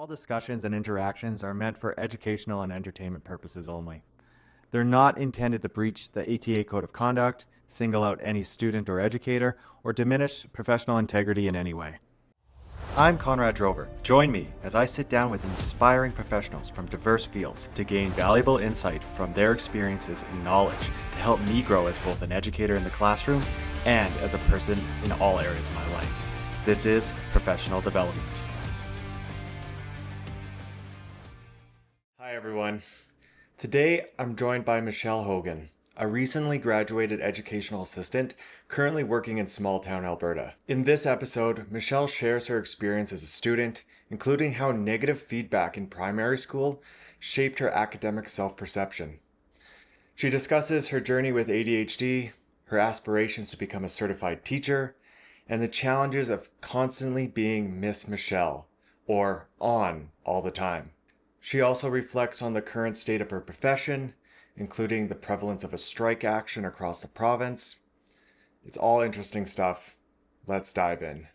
All discussions and interactions are meant for educational and entertainment purposes only. They're not intended to breach the ATA Code of Conduct, single out any student or educator, or diminish professional integrity in any way. I'm Conrad Drover. Join me as I sit down with inspiring professionals from diverse fields to gain valuable insight from their experiences and knowledge to help me grow as both an educator in the classroom and as a person in all areas of my life. This is Professional Development. Hi everyone. Today I'm joined by Michelle Haugan, a recently graduated educational assistant currently working in small town Alberta. In this episode, Michelle shares her experience as a student, including how negative feedback in primary school shaped her academic self-perception. She discusses her journey with ADHD, her aspirations to become a certified teacher, and the challenges of constantly being Miss Michelle, or on all the time. She also reflects on the current state of her profession, including the prevalence of a strike action across the province. It's all interesting stuff. Let's dive in.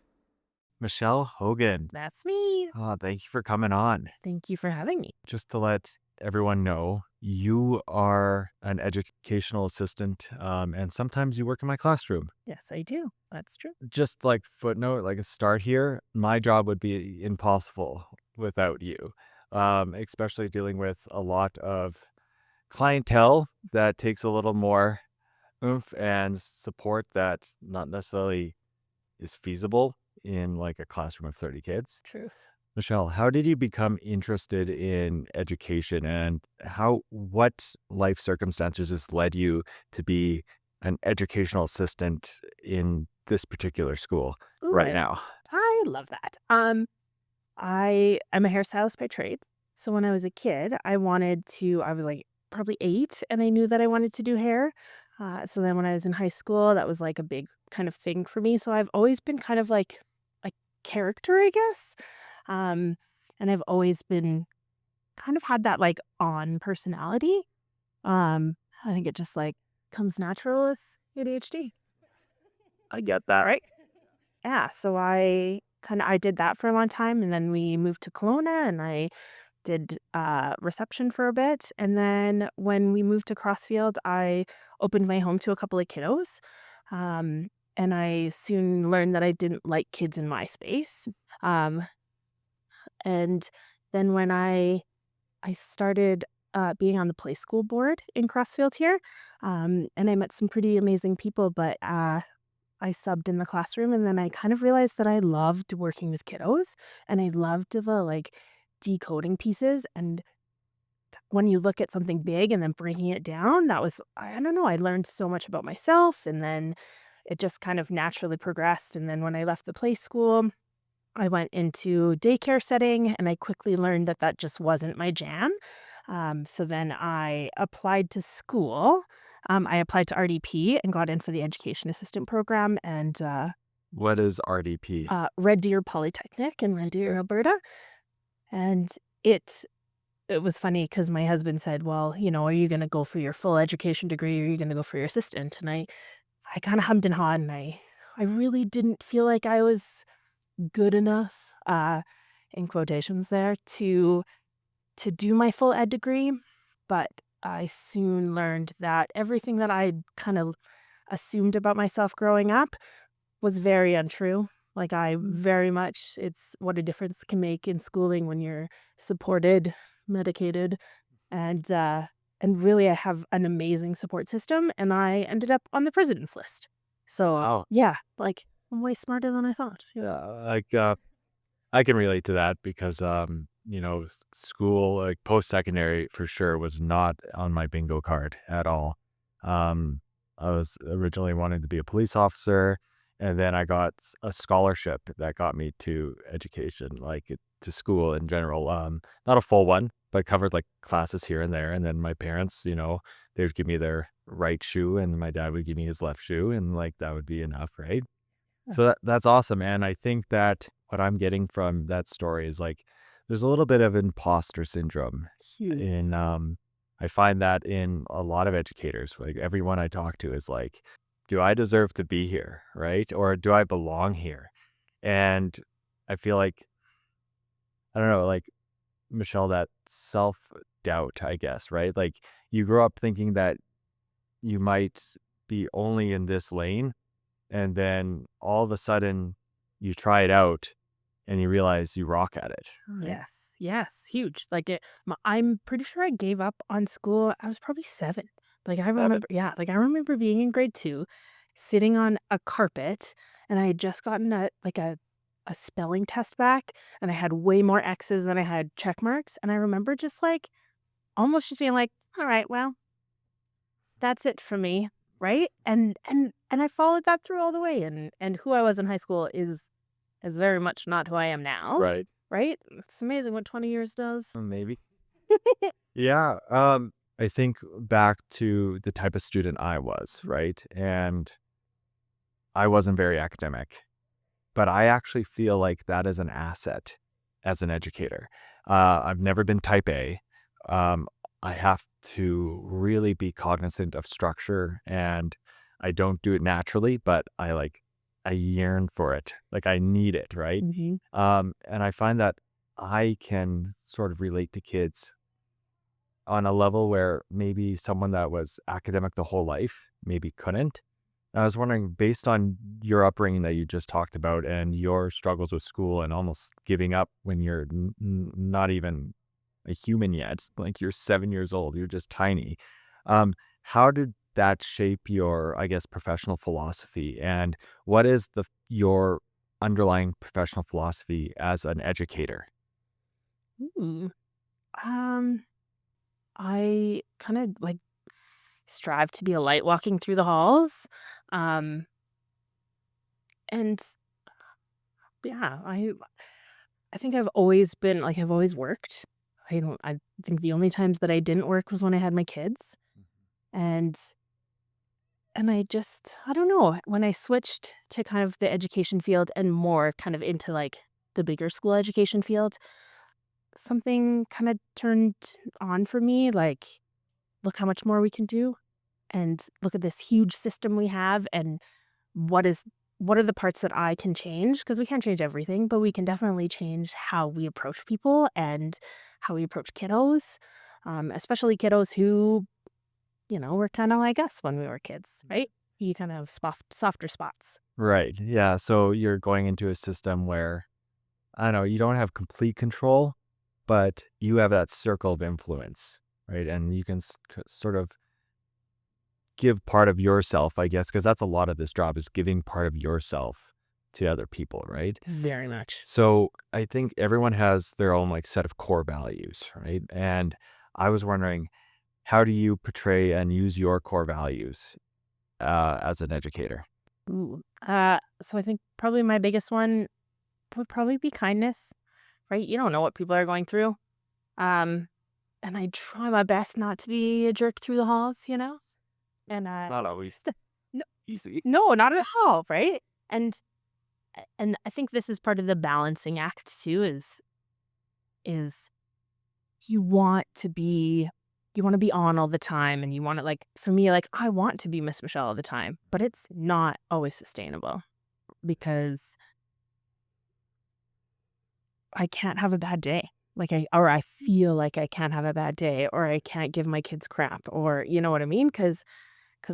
Michelle Haugan. That's me. Thank you for coming on. Thank you for having me. Just to let everyone know, you are an educational assistant, and sometimes you work in my classroom. Yes, I do. That's true. Just like footnote, like a start here, my job would be impossible without you, especially dealing with a lot of clientele that takes a little more oomph and support that not necessarily is feasible in like a classroom of 30 kids. Truth. Michelle, how did you become interested in education, and what life circumstances has led you to be an educational assistant in this particular school Ooh, right now? I love that. I am a hairstylist by trade. So when I was a kid, I was like probably 8 and I knew that I wanted to do hair. So then when I was in high school, that was like a big kind of thing for me. So I've always been kind of like a character, I guess. Um, and I've always been kind of had that like on personality. I think it just like comes natural with ADHD. I get that. Right? Yeah, so I did that for a long time, and then we moved to Kelowna, and I did, reception for a bit, and then when we moved to Crossfield, I opened my home to a couple of kiddos, um, and I soon learned that I didn't like kids in my space, um, and then when I started, being on the play school board in Crossfield here, and I met some pretty amazing people, but, I subbed in the classroom, and then I kind of realized that I loved working with kiddos, and I loved the, like, decoding pieces, and when you look at something big and then breaking it down, that was I don't know, I learned so much about myself, and then it just kind of naturally progressed, and then when I left the play school, I went into daycare setting, and I quickly learned that that just wasn't my jam. So then I applied to school. I applied to RDP and got in for the education assistant program and What is RDP? Red Deer Polytechnic in Red Deer, Alberta. And it it was funny because my husband said, "Well, are you going to go for your full education degree or are you going to go for your assistant?" And I kind of hummed and hawed, and I really didn't feel like I was good enough, in quotations there, to do my full ed degree, but I soon learned that everything that I kind of assumed about myself growing up was very untrue. Like I very much it's what a difference can make in schooling when you're supported, medicated, and really I have an amazing support system and I ended up on the president's list. So, Oh, yeah, like I'm way smarter than I thought. yeah, I can relate to that because, school, like post-secondary for sure was not on my bingo card at all. Um, I was originally wanting to be a police officer, and then I got a scholarship that got me to education, to school in general. Not a full one, but covered like classes here and there. And then my parents, they would give me their right shoe, and my dad would give me his left shoe, and like that would be enough, right? So that's awesome, and I think that what I'm getting from that story is, like, there's a little bit of imposter syndrome Huge. in, I find that in a lot of educators, like, everyone I talk to is like, "Do I deserve to be here?" Right? Or, "Do I belong here?" And I feel like, I don't know, like, Michelle, that self-doubt, I guess, right? Like you grow up thinking that you might be only in this lane, and then all of a sudden you try it out and you realize you rock at it, right? Yes, yes, huge. Like I'm pretty sure I gave up on school. I was probably 7. Like I 7. remember, yeah, like I remember being in grade 2, sitting on a carpet, and I had just gotten a spelling test back, and I had way more X's than I had check marks, and I remember just like almost just being like, all right, well, that's it for me, right? And I followed that through all the way, and who I was in high school is very much not who I am now, Right. right? It's amazing what 20 years does. Maybe. Yeah. I think back to the type of student I was, right? And I wasn't very academic, but I actually feel like that is an asset as an educator. I've never been type A. Um, I have to really be cognizant of structure, and I don't do it naturally, but I yearn for it. Like I need it, right? Mhm. And I find that I can sort of relate to kids on a level where maybe someone that was academic the whole life maybe couldn't. I was wondering, based on your upbringing that you just talked about and your struggles with school and almost giving up when you're not even a human yet, like you're 7 years old, you're just tiny. Um, how did that shape your, I guess, professional philosophy? And what is your underlying professional philosophy as an educator? Ooh. Um, I kinda, like, strive to be a light walking through the halls, um, and yeah, I think I've always been like, I've always worked. I think the only times that I didn't work was when I had my kids, and I don't know, when I switched to kind of the education field and more kind of into, like, the bigger school education field, something kinda turned on for me, like, look how much more we can do, and look at this huge system we have, and what is what are the parts that I can change? Because we can't change everything, but we can definitely change how we approach people and how we approach kiddos, especially kiddos who, were kinda like us when we were kids, right? You kind of have softer spots. Right. Yeah. So you're going into a system where, I don't know, you don't have complete control, but you have that circle of influence, right? And you can sort of give part of yourself, I guess, because that's a lot of this job is giving part of yourself to other people, right? Very much. So I think everyone has their own like set of core values, right? And I was wondering, how do you portray and use your core values as an educator? Ooh. So I think probably my biggest one would probably be kindness, right? You don't know what people are going through. Um, and I try my best not to be a jerk through the halls, you know? And Not always just no, easy. no, not at all, right? And and I think this is part of the balancing act too is you want to be you want to be on all the time and you want to like for me like I want to be Miss Michelle all the time, but it's not always sustainable because I can't have a bad day. Like I feel like I can't have a bad day or I can't give my kids crap or you know what I mean? Cuz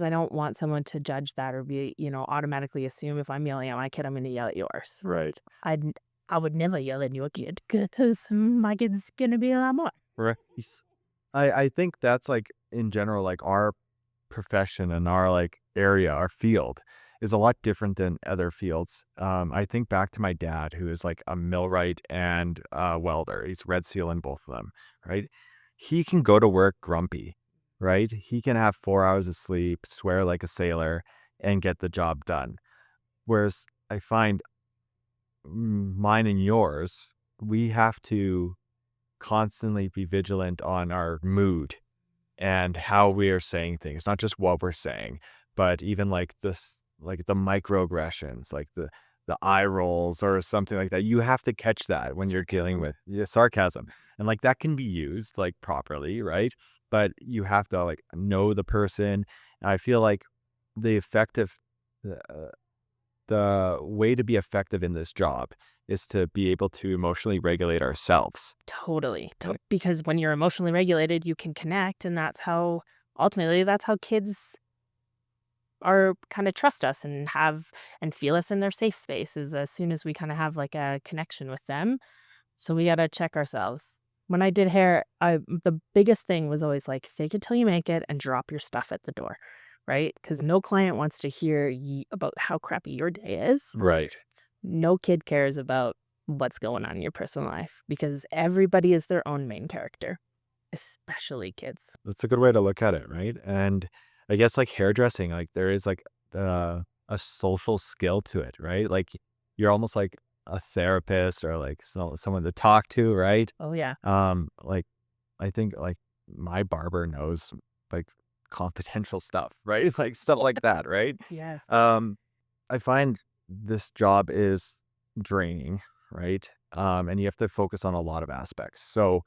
I don't want someone to judge that or be, automatically assume if I'm yelling at my kid I'm going to yell at yours. Right. I'd I would never yell at your kid because my kid's going to be a lot more. Right. I think that's like in general, like our profession and our like area, our field is a lot different than other fields. I think back to my dad, who is like a millwright and a welder. He's Red Seal in both of them, right? He can go to work grumpy, right? He can have 4 hours of sleep, swear like a sailor, and get the job done. Whereas I find mine and yours, we have to constantly be vigilant on our mood and how we are saying things, not just what we're saying, but even like this, like the microaggressions, like the eye rolls or something like that. You have to catch that when you're dealing Sarcasm. with sarcasm, and like that can be used like properly, right? But you have to like know the person. And I feel like the effective, the way to be effective in this job is to be able to emotionally regulate ourselves. Totally. Because when you're emotionally regulated, you can connect, and ultimately, that's how kids are kinda trust us and have and feel us in their safe spaces as soon as we kinda have, like, a connection with them. So we gotta check ourselves. When I did hair, the biggest thing was always, like, fake it till you make it and drop your stuff at the door, right? Because no client wants to hear about how crappy your day is. Right. No kid cares about what's going on in your personal life because everybody is their own main character, especially kids. That's a good way to look at it, right? And I guess like hairdressing, like there is like a social skill to it, right? Like you're almost like a therapist or like someone to talk to, right? Oh, yeah. Like I think like my barber knows like confidential stuff, right? Like stuff like that, right? Yes. Um, I find this job is draining, right? And you have to focus on a lot of aspects. So,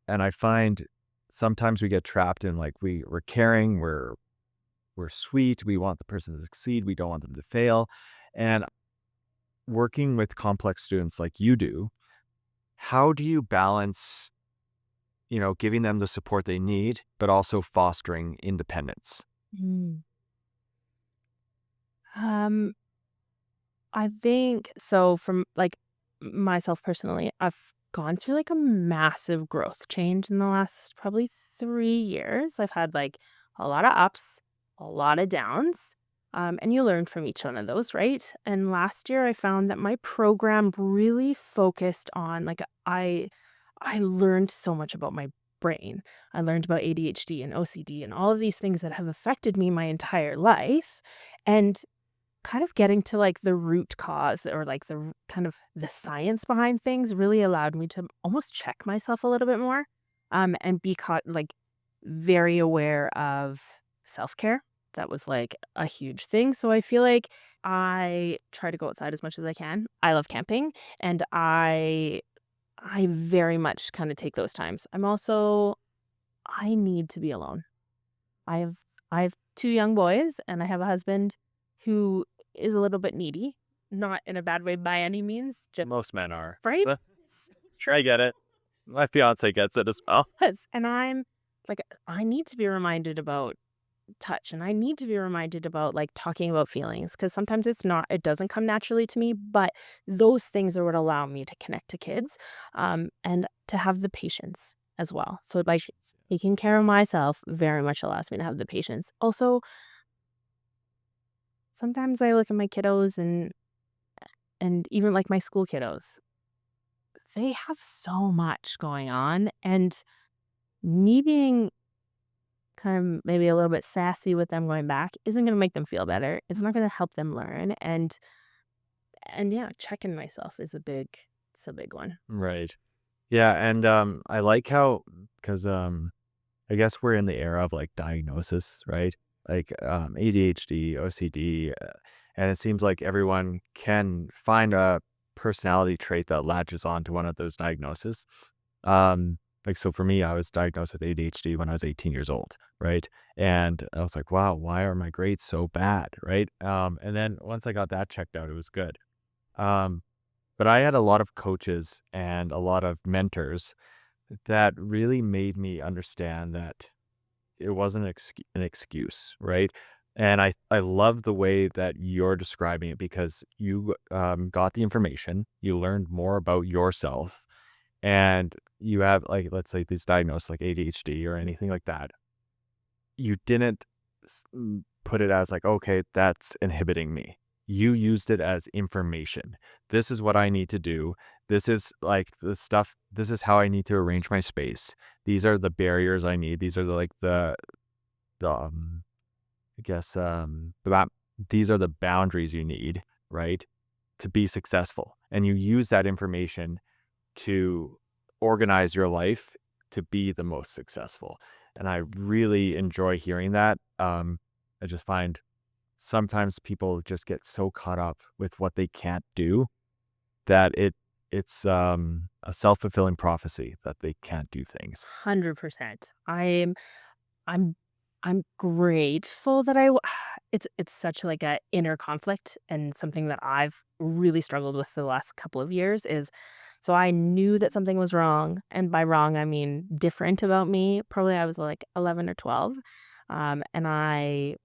and I find sometimes we get trapped in like we're caring, we're sweet, we want the person to succeed, we don't want them to fail. And working with complex students like you do, how do you balance, giving them the support they need, but also fostering independence? Mm. Um, I think so from, like, myself personally, I've gone through, like, a massive growth change in the last probably 3 years. I've had, like, a lot of ups, a lot of downs, and you learn from each one of those, right? And last year, I found that my program really focused on, like, I learned so much about my brain. I learned about ADHD and OCD and all of these things that have affected me my entire life, and kind of getting to, like, the root cause or, like, kind of the science behind things really allowed me to almost check myself a little bit more, and be caught like, very aware of self-care. That was, like, a huge thing, so I feel like I try to go outside as much as I can. I love camping, and I very much kinda take those times. I need to be alone. I have I have 2 young boys, and I have a husband who is a little bit needy, not in a bad way by any means, just Most men are. right? So I get it. My fiance gets it as well. Yes, and I need to be reminded about touch, and I need to be reminded about, like, talking about feelings because sometimes it doesn't come naturally to me, but those things are what allow me to connect to kids, and to have the patience as well. So, by taking care of myself very much allows me to have the patience. Also, sometimes I look at my kiddos and even, like, my school kiddos, they have so much going on, and me being kind of maybe a little bit sassy with them going back isn't gonna make them feel better. It's not gonna help them learn, and yeah, checking myself is it's a big one. Right. Yeah, and I like how because I guess we're in the era of like diagnosis, right? Like ADHD, OCD, and it seems like everyone can find a personality trait that latches on to one of those diagnoses. Like so for me, I was diagnosed with ADHD when I was 18 years old, right? And I was like, wow, why are my grades so bad, right? And then once I got that checked out, it was good. Um, but I had a lot of coaches and a lot of mentors that really made me understand that it wasn't an excuse, right? And I love the way that you're describing it because you got the information, you learned more about yourself, and you have like let's say these diagnosed like ADHD or anything like that. You didn't put it as like, okay, that's inhibiting me. You used it as information. This is what I need to do. This is like the stuff. This is how I need to arrange my space. These are the barriers I need. These are like the I guess that these are the boundaries you need, right, to be successful. And you use that information to organize your life to be the most successful. And I really enjoy hearing that. I just find sometimes people just get so caught up with what they can't do that it's a self-fulfilling prophecy that they can't do things. 100%. I'm I'm grateful that it's such like a inner conflict and something that I've really struggled with the last couple of years is so I knew that something was wrong, and by wrong I mean different about me. Probably I was like 11 or 12. And I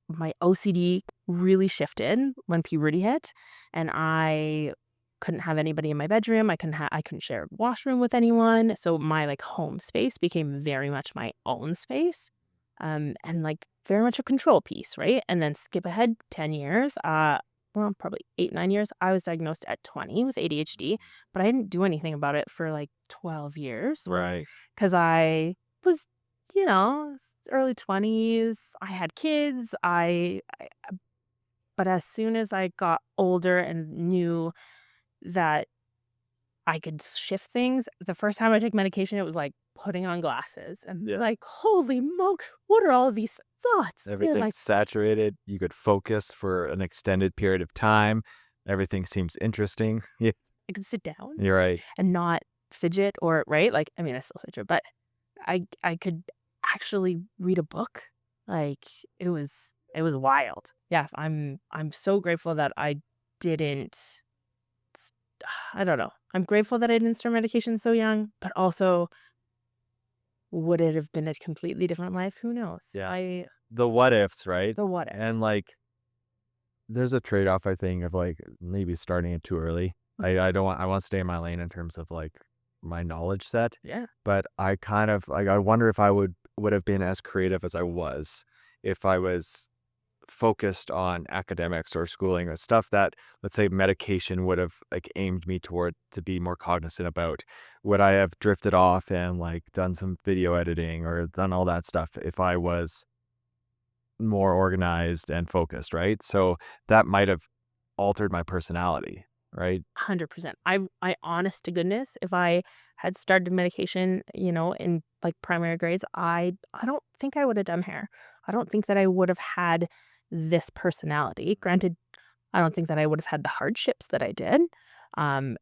my OCD really shifted when puberty hit, and I couldn't have anybody in my bedroom. I couldn't share a washroom with anyone. So my like home space became very much my own space. And like very much a control piece, right? And then skip ahead 10 years, well, probably 8, 9 years. I was diagnosed at 20 with ADHD, but I didn't do anything about it for like 12 years Right. because I was, early 20s. I had kids. But as soon as I got older and knew that I could shift things, the first time I took medication, it was like putting on glasses and Yeah. like, holy moke, what are all of these thoughts? And Everything's like, saturated. You could focus for an extended period of time. Everything seems interesting. Yeah, I could sit down you're right. and not fidget or, right? Like, I mean, I still fidget, but I could actually read a book. Like it was wild. Yeah, I'm so grateful that I didn't s- I don't know. I'm grateful that I didn't start medication so young, but also would it have been a completely different life? Who knows? Yeah. I The what ifs, right? the what if. And like, there's a trade off, I think, of like maybe starting it too early. I don't want, I want to stay in my lane in terms of like my knowledge set, Yeah. but I kind of like, I wonder if I would have been as creative as I was if I was focused on academics or schooling or stuff that, let's say, medication would have like aimed me toward to be more cognizant about. Would I have drifted off and like done some video editing or done all that stuff if I was more organized and focused, right? So that might have altered my personality, right? 100%. I honest to goodness, if I had started medication, in like primary grades, I don't think I would have done hair. I don't think that I would have had this personality. Granted, I don't think that I would have had the hardships that I did. And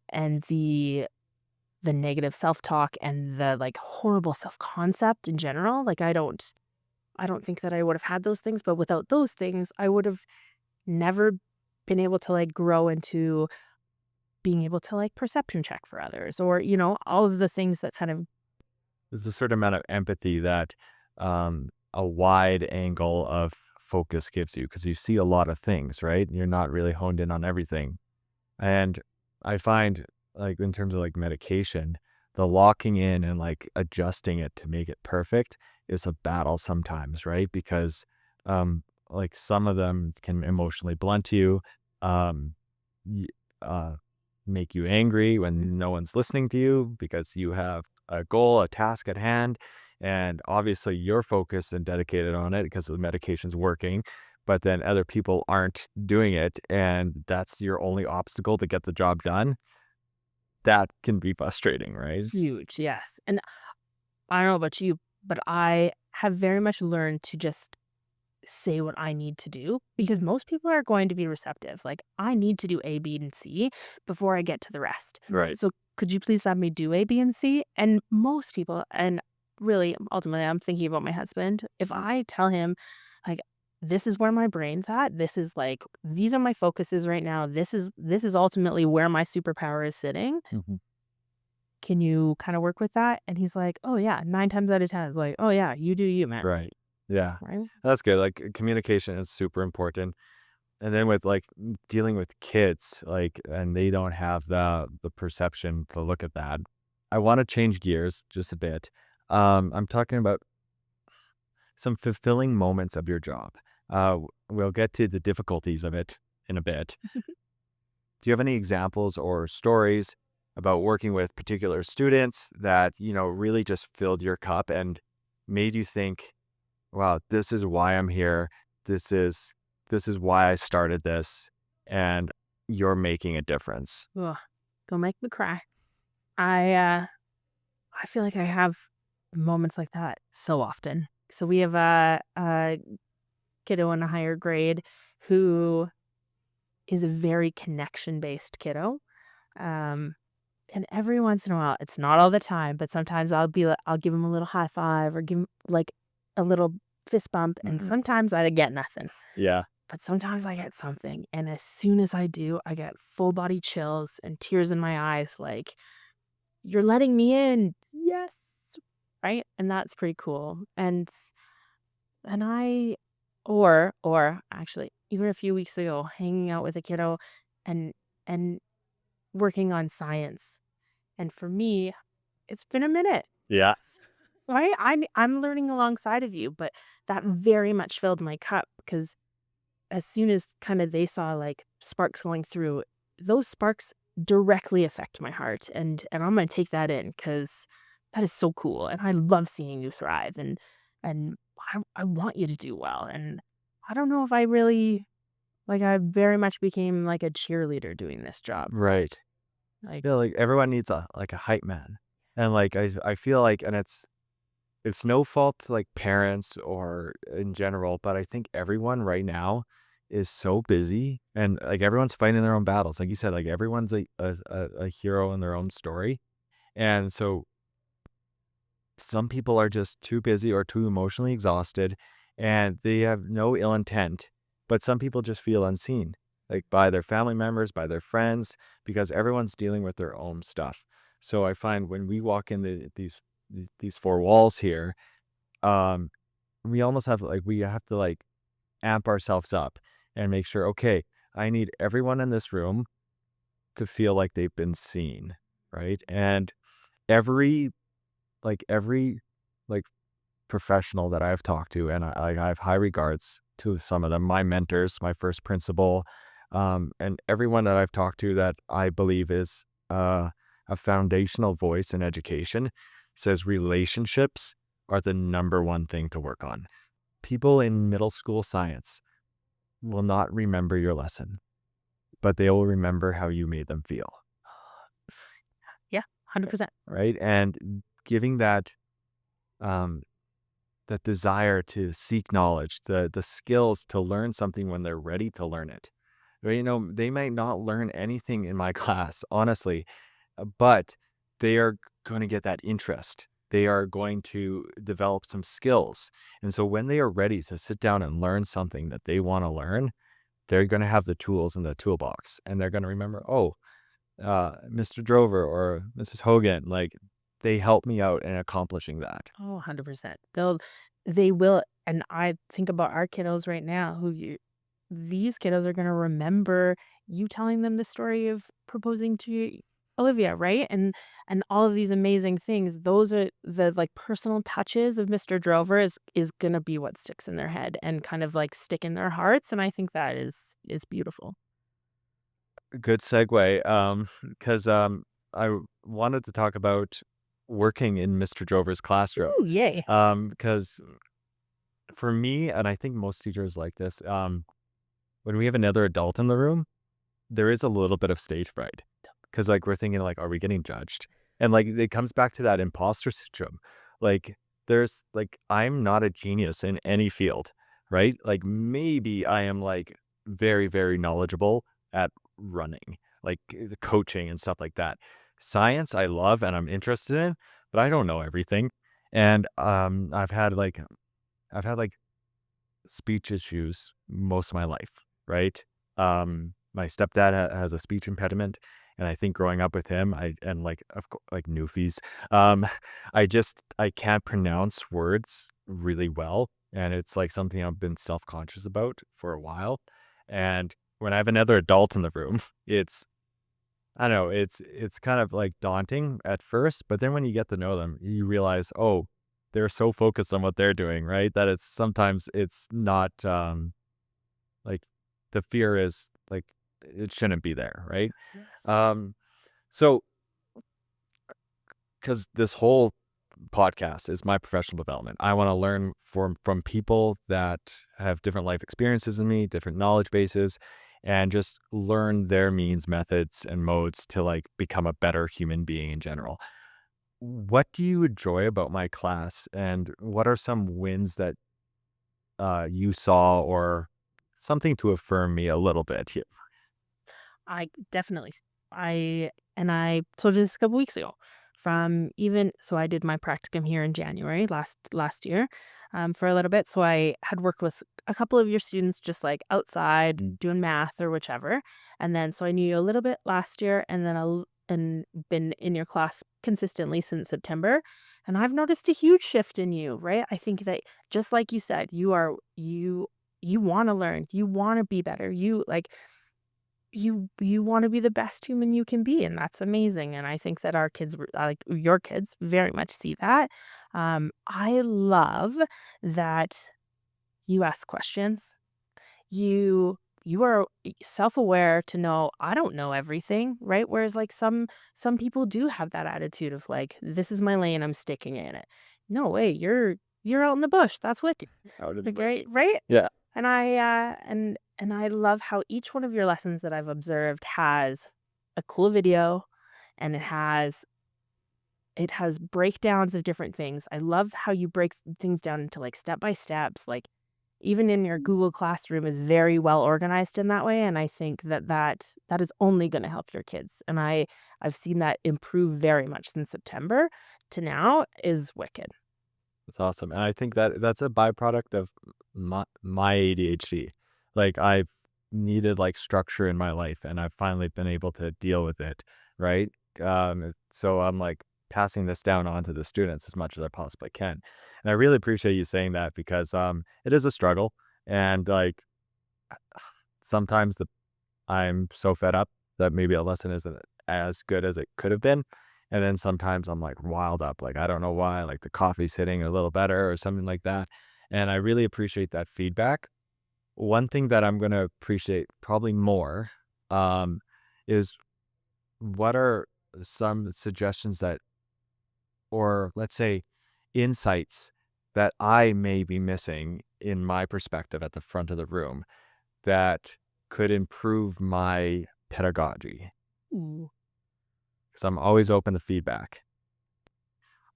the negative self-talk and the like horrible self-concept in general. Like I don't think that I would have had those things, but without those things, I would have never been able to like grow into being able to like perception check for others or, all of the things that kind of There's a certain amount of empathy that a wide angle of focus gives you because you see a lot of things, right? You're not really honed in on everything. And I find like in terms of like medication, the locking in and like adjusting it to make it perfect is a battle sometimes, right? Because like some of them can emotionally blunt you, um y- uh make you angry when no one's listening to you because you have a goal, a task at hand, and obviously you're focused and dedicated on it because the medication's working, but then other people aren't doing it and that's your only obstacle to get the job done. That can be frustrating, right? huge, yes. And I don't know about you, but I have very much learned to just say what I need to do because most people are going to be receptive. Like, I need to do A, B, and C before I get to the rest. Right. So, could you please let me do A, B, and C? And most people, and really, ultimately, I'm thinking about my husband. If I tell him, like, this is where my brain's at. This is like these are my focuses right now. This is ultimately where my superpower is sitting. Mhm. Can you kind of work with that? And he's like, oh yeah, 9 times out of 10, it's like, oh yeah, you do you, man. Right. Yeah. Right? That's good. Like communication is super important. And then with like dealing with kids, like, and they don't have the perception to look at that. I want to change gears just a bit. I'm talking about some fulfilling moments of your job. We'll get to the difficulties of it in a bit. Do you have any examples or stories about working with particular students that, really just filled your cup and made you think, wow, this is why I'm here. This is this is why I started this and you're making a difference. Ugh, don't make me cry. I feel like I have moments like that so often. So we have a kiddo in a higher grade who is a very connection-based kiddo. Um, and every once in a while, it's not all the time, but sometimes I'll give him a little high five or give him like a little fist bump, and sometimes I get nothing. Yeah. But sometimes I get something, and as soon as I do, I get full body chills and tears in my eyes, like, "You're letting me in. Yes." Right? And that's pretty cool. And I or actually, even a few weeks ago, hanging out with a kiddo and and working on science. And for me, it's been a minute. Yeah. S Right? I'm learning alongside of you, but that very much filled my cup because as soon as kinda they saw, like, sparks going through, those sparks directly affect my heart, and I'm gonna take that in because that is so cool, and I love seeing you thrive, and I want you to do well, and I don't know if I really like, I very much became like a cheerleader doing this job. Right. Like, Yeah, like, everyone needs a hype man. And, like, I feel like and it's no fault to, like, parents or in general, but I think everyone right now is so busy and, like, everyone's fighting their own battles. Like you said, like, everyone's a hero in their own story. And so some people are just too busy or too emotionally exhausted, and they have no ill intent, but some people just feel unseen, like, by their family members, by their friends, because everyone's dealing with their own stuff. So I find when we walk in these four walls here, um, we almost have like we have to like amp ourselves up and make sure, okay, I need everyone in this room to feel like they've been seen, right? And every every like professional that I've talked to, and I have high regards to some of them, my mentors, my first principal, and everyone that I've talked to that I believe is a foundational voice in education says relationships are the number one thing to work on. People in middle school science will not remember your lesson, but they will remember how you made them feel, yeah, 100%. right? And giving um, that desire to seek knowledge, the skills to learn something when they're ready to learn it. Well, they might not learn anything in my class, honestly, but they are going to get that interest. They are going to develop some skills. And so when they are ready to sit down and learn something that they want to learn, they're going to have the tools in the toolbox and they're going to remember, oh, Mr. Drover or Mrs. Hogan, like they helped me out in accomplishing that. Oh, 100%. They will, and I think about our kiddos right now these kiddos are gonna remember you telling them the story of proposing to Olivia, right? And all of these amazing things. Those are the, like, personal touches of Mr. Drover is gonna be what sticks in their head and kind of, like, stick in their hearts, and I think that is beautiful. Good segue, because I wanted to talk about working in Mr. Drover's classroom, Ooh, yay. because for me, and I think most teachers like this, when we have another adult in the room, there is a little bit of stage fright, because like, we're thinking like, "Are we getting judged?" And, like, it comes back to that imposter syndrome. Like, I'm not a genius in any field, right? Like, maybe I am, like, very, very knowledgeable at running, like, the coaching and stuff like that. Science, I love and I'm interested in, but I don't know everything. And, I've had, like, speech issues most of my life, right? My stepdad has a speech impediment, and I think growing up with him, and like like Newfies, um, I can't pronounce words really well, and it's like something I've been self conscious about for a while. And when I have another adult in the room, it's I don't know, it's kind of, like, daunting at first, but then when you get to know them, you realize, oh, they're so focused on what they're doing, right? That it's sometimes it's not, like, the fear is, like, it shouldn't be there, right? Yes. Um, so because this whole podcast is my professional development. I wanna learn from people that have different life experiences than me, different knowledge bases, and just learn their means, methods, and modes to, like, become a better human being in general. What do you enjoy about my class, and what are some wins that, you saw or something to affirm me a little bit here? I definitely. I told you this a couple weeks ago. from even so I did my practicum here in January last year, for a little bit. So I had worked with a couple of your students just like outside doing math or whichever. And then so I knew you a little bit last year and then and been in your class consistently since September. And I've noticed a huge shift in you, right? I think that just like you said, you want to learn, you want to be better. You want to be the best human you can be, and that's amazing. And I think that our kids, like your kids, very much see that. I love that you ask questions. You are self-aware to know I don't know everything, right? Whereas like some people do have that attitude of like, this is my lane, I'm sticking in it. No way, you're out in the bush. That's wicked. Out of the Like, bush. right? Yeah. And I love how each one of your lessons that I've observed has a cool video and it has breakdowns of different things. I love how you break things down into like step by steps. Like even in your Google Classroom is very well organized in that way, and I think that is only going to help your kids. And I've seen that improve very much since September to now is wicked. That's awesome, and I think that that's a byproduct of my ADHD. Like, I've needed, like, structure in my life, and I've finally been able to deal with it, right? So I'm, like, passing this down onto the students as much as I possibly can, and I really appreciate you saying that because, it is a struggle, and, like, sometimes I'm so fed up that maybe a lesson isn't as good as it could have been. And then sometimes I'm like wild up, like I don't know why, like the coffee's hitting a little better or something like that. And I really appreciate that feedback. One thing that I'm gonna appreciate probably more um, is what are some suggestions that, or let's say, insights that I may be missing in my perspective at the front of the room that could improve my pedagogy, Ooh. because I'm always open to feedback.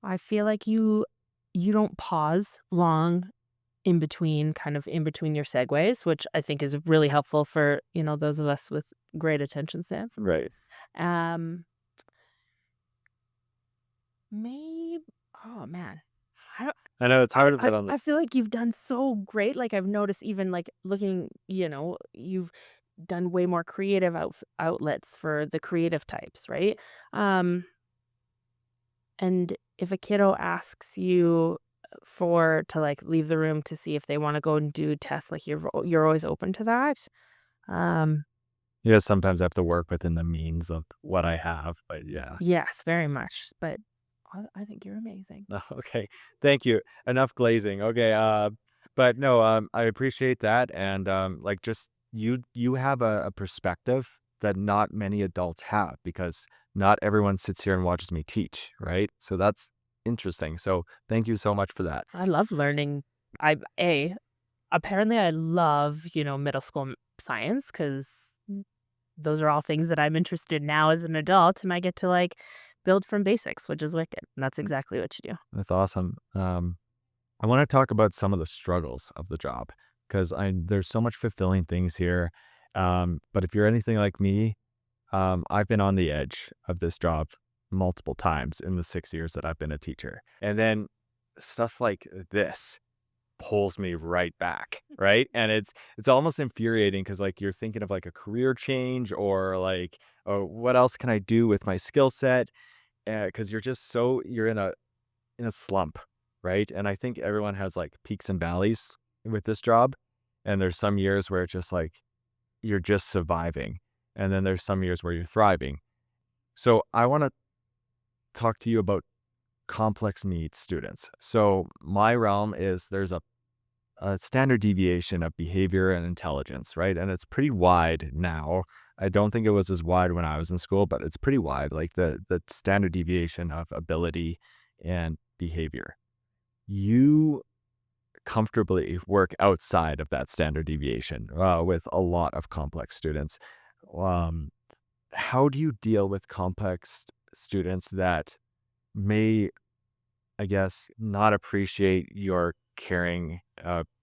I feel like you don't pause long in between your segues, which I think is really helpful for, those of us with great attention spans. Right. Um, maybe oh man. I don't I know it's hard to put on the I feel like you've done so great. Like I've noticed even like looking, you've done way more creative outlets for the creative types, right? Um, And if a kiddo asks you for to, like, leave the room to see if they wanna go and do tests, like, you're always open to that? Um, yeah, sometimes I have to work within the means of what I have, but yeah. yes, very much, but I think you're amazing. No, okay. Thank you. Enough glazing. Okay, but no, I appreciate that, and, like, just you have a perspective that not many adults have because not everyone sits here and watches me teach, right? So that's interesting. So thank you so much for that. I love learning. Apparently I love, middle school science because those are all things that I'm interested in now as an adult, and I get to, like, build from basics, which is wicked, and that's exactly what you do. That's awesome. I want to talk about some of the struggles of the job because I there's so much fulfilling things here. But if you're anything like me, I've been on the edge of this job multiple times in the 6 years that I've been a teacher. And then stuff like this pulls me right back, right? And it's almost infuriating because like you're thinking of like a career change or like, oh, what else can I do with my skill set? Because you're in a slump, right? And I think everyone has like peaks and valleys with this job. And there's some years where it's just like you're just surviving. And then there's some years where you're thriving. So I want to talk to you about complex needs students. So my realm is there's a standard deviation of behavior and intelligence, right? And it's pretty wide now. I don't think it was as wide when I was in school, but it's pretty wide, like the standard deviation of ability and behavior. You comfortably work outside of that standard deviation with a lot of complex students. Um, how do you deal with complex students that may, I guess, not appreciate your caring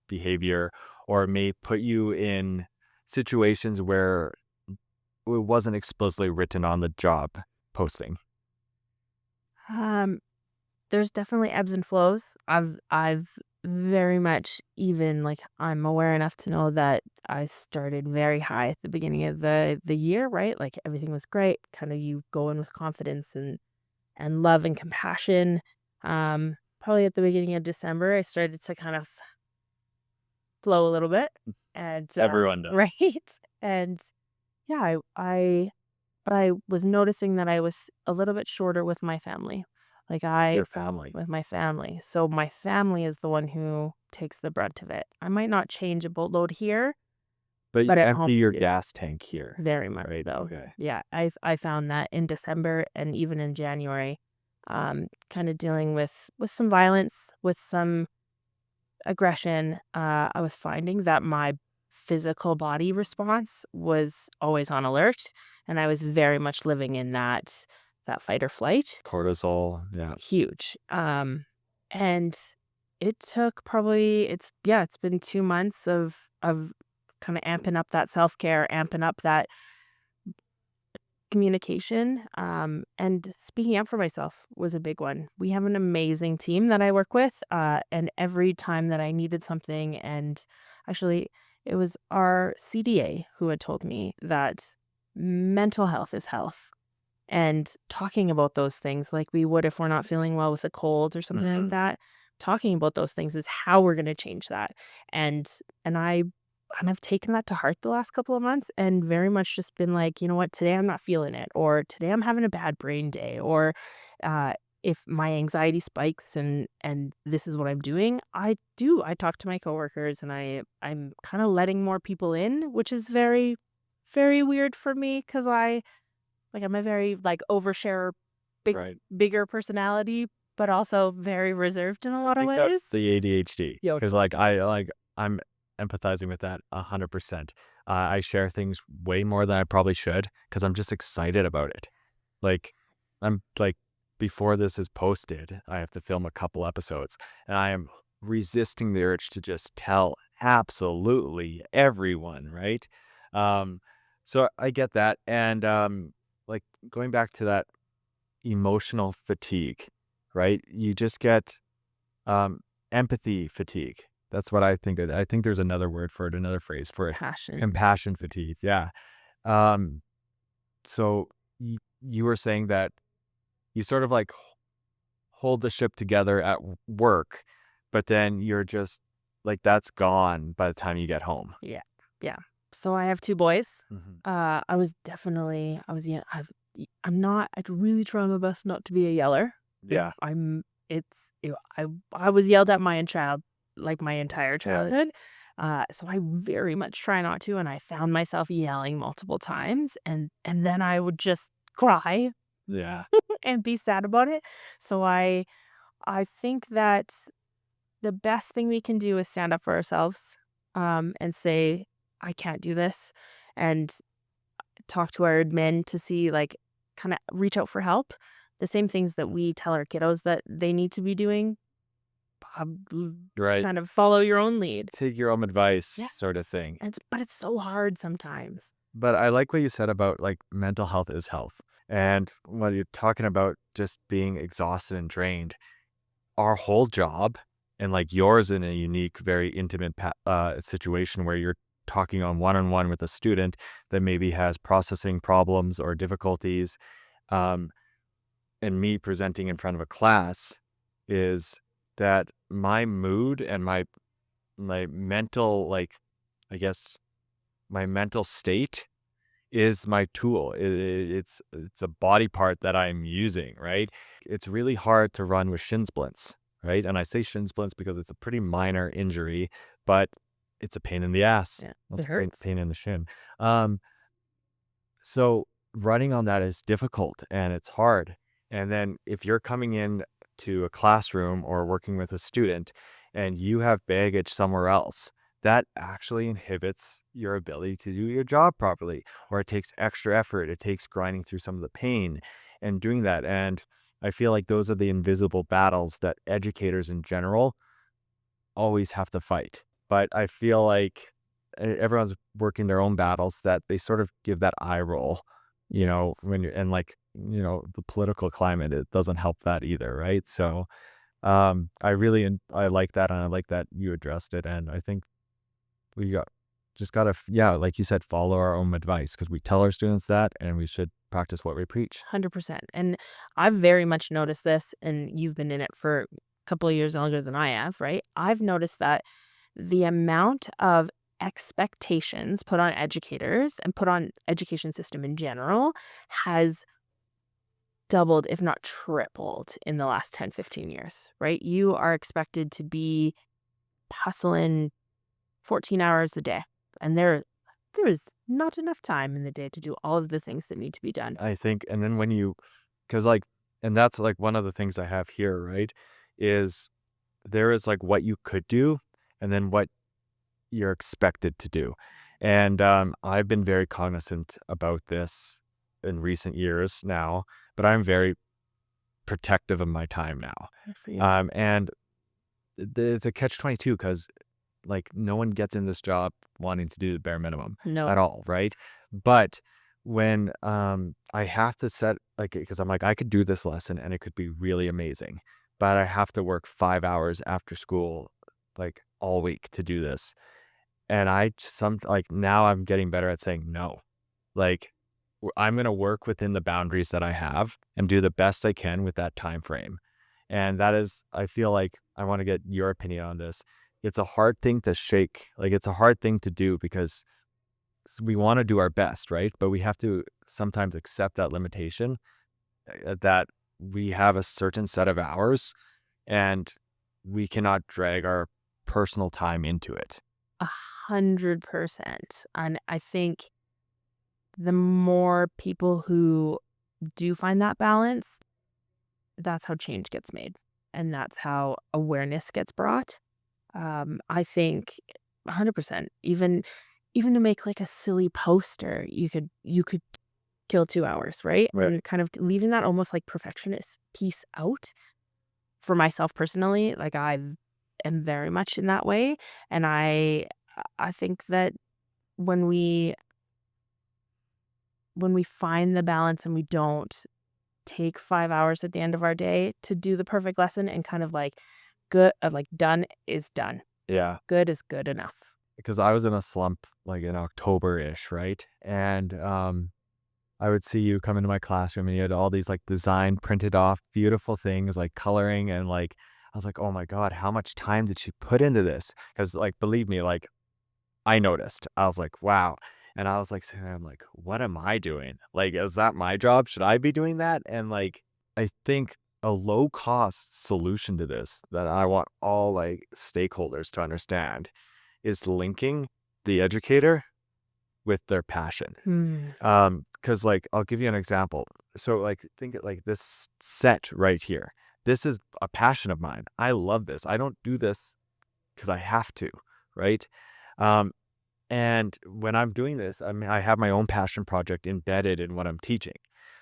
behavior or may put you in situations where it wasn't explicitly written on the job posting? Um, there's definitely ebbs and flows. I've very much even like I'm aware enough to know that I started very high at the beginning of the year, right? Like everything was great. Kind of you go in with confidence and love and compassion. Probably at the beginning of December, I started to kind of flow a little bit, and Everyone does. right, and yeah, but I was noticing that I was a little bit shorter with my family. Like I Your family. with my family. So my family is the one who takes the brunt of it. I might not change a boatload here, But but at home empty your yeah, gas tank here, very much right? so. Okay. Yeah, I found that in December and even in January, kind of dealing with some violence, with some aggression, I was finding that my physical body response was always on alert, and I was very much living in that fight or flight. Cortisol, yeah. Huge. And it took probably it's been 2 months of kind of amping up that self-care, amping up that communication, and speaking up for myself was a big one. We have an amazing team that I work with, and every time that I needed something, and actually, it was our CDA who had told me that mental health is health. And talking about those things like we would if we're not feeling well with a cold or something like Mhm. that, talking about those things is how we're gonna change that. And and I kind of taken that to heart the last couple of months and very much just been like, you know what, today I'm not feeling it, or today I'm having a bad brain day, or uh, if my anxiety spikes and this is what I'm doing, I talk to my coworkers and I'm kind of letting more people in, which is very, very weird for me because I'm a very, like, overshare, Right. bigger personality, but also very reserved in a I lot of think that's ways. the ADHD, Yo, 'cause, I'm empathizing with that 100%. I share things way more than I probably should because 'cause I'm just excited about it. Like, I'm like, before this is posted, I have to film a couple episodes, and I am resisting the urge to just tell absolutely everyone, right? Um, so I get that, and, like, going back to that emotional fatigue, right? You just get um, empathy fatigue. That's what I think. I think there's another word for it, another phrase for it. passion. Compassion fatigue. Yeah. Um, so you were saying that you sort of like hold the ship together at work, but then you're just like that's gone by the time you get home. Yeah, yeah. So I have 2 boys. Hmm. I was yeah, I'm not I'd really try my best not to be a yeller. Yeah. I'm it's you know, I was yelled at my entire Yeah. childhood, so I very much try not to, and I found myself yelling multiple times, and then I would just cry Yeah. and be sad about it. So I think that the best thing we can do is stand up for ourselves, and say, "I can't do this," and talk to our men to see, like, kinda reach out for help. The same things that we tell our kiddos that they need to be doing, Right. kind of follow your own lead. Take your own advice, Yeah, sort of thing. but it's so hard sometimes. But I like what you said about like mental health is health. And when you're talking about just being exhausted and drained, our whole job and like yours in a unique, very intimate situation where you're talking on one with a student that maybe has processing problems or difficulties, um, and me presenting in front of a class is that my mood and my mental I guess my mental state is my tool. It's a body part that I'm using, right? It's really hard to run with shin splints, right? And I say shin splints because it's a pretty minor injury, but it's a pain in the ass. Yeah, It's it a pain, hurts. pain in the shin. Um, so running on that is difficult and it's hard. And then if you're coming in to a classroom or working with a student and you have baggage somewhere else, that actually inhibits your ability to do your job properly, or it takes extra effort. It takes grinding through some of the pain and doing that. And I feel like those are the invisible battles that educators in general always have to fight. But I feel like everyone's working their own battles that they sort of give that eye roll, Yes. when you're and like the political climate, it doesn't help that either, right? So I like that, and I like that you addressed it, and I think we gotta, yeah, like you said, follow our own advice because we tell our students that, and we should practice what we preach. 100%. And I've very much noticed this, and you've been in it for a couple of years longer than I have, right? I've noticed that the amount of expectations put on educators and put on education system in general has doubled, if not tripled, in the last 10, 15 years, right? You are expected to be hustling 14 hours a day, and there is not enough time in the day to do all of the things that need to be done. I think, and then because like, and that's like one of the things I have here, right? Is there is like what you could do, and then what you're expected to do. And I've been very cognizant about this in recent years now, but I'm very protective of my time now. Good for you. And it's a catch-22 because like no one gets in this job wanting to do the bare minimum No. at all, right? But when I have to set like because I'm like I could do this lesson and it could be really amazing, but I have to work 5 hours after school like all week to do this. And like now I'm getting better at saying no. Like I'm going to work within the boundaries that I have and do the best I can with that time frame. And that is, I feel like I want to get your opinion on this. It's a hard thing to shake. Like it's a hard thing to do because we want to do our best, right? But we have to sometimes accept that limitation that we have a certain set of hours and we cannot drag our personal time into it. 100%. And I think the more people who do find that balance, that's how change gets made. And that's how awareness gets brought. I think 100%. Even to make like a silly poster, you could kill 2 hours, right? Right. And kind of leaving that almost like perfectionist piece out. For myself personally, like I am very much in that way, and I think that when we find the balance and we don't take 5 hours at the end of our day to do the perfect lesson and kind of like done is done. Yeah. Good is good enough. Because I was in a slump like in October-ish, right? And I would see you come into my classroom and you had all these like design printed off beautiful things like coloring and like I was like, "Oh my God, how much time did she put into this?" Because like believe me, like I noticed. I was like, "Wow." And I was like sitting there, I'm like, "What am I doing? Like, is that my job? Should I be doing that?" And like I think a low cost solution to this that I want all like stakeholders to understand is linking the educator with their passion. Hmm. Because like I'll give you an example. So like think it like this set right here. This is a passion of mine. I love this. I don't do this because I have to, right? Um, and when I'm doing this, I mean I have my own passion project embedded in what I'm teaching.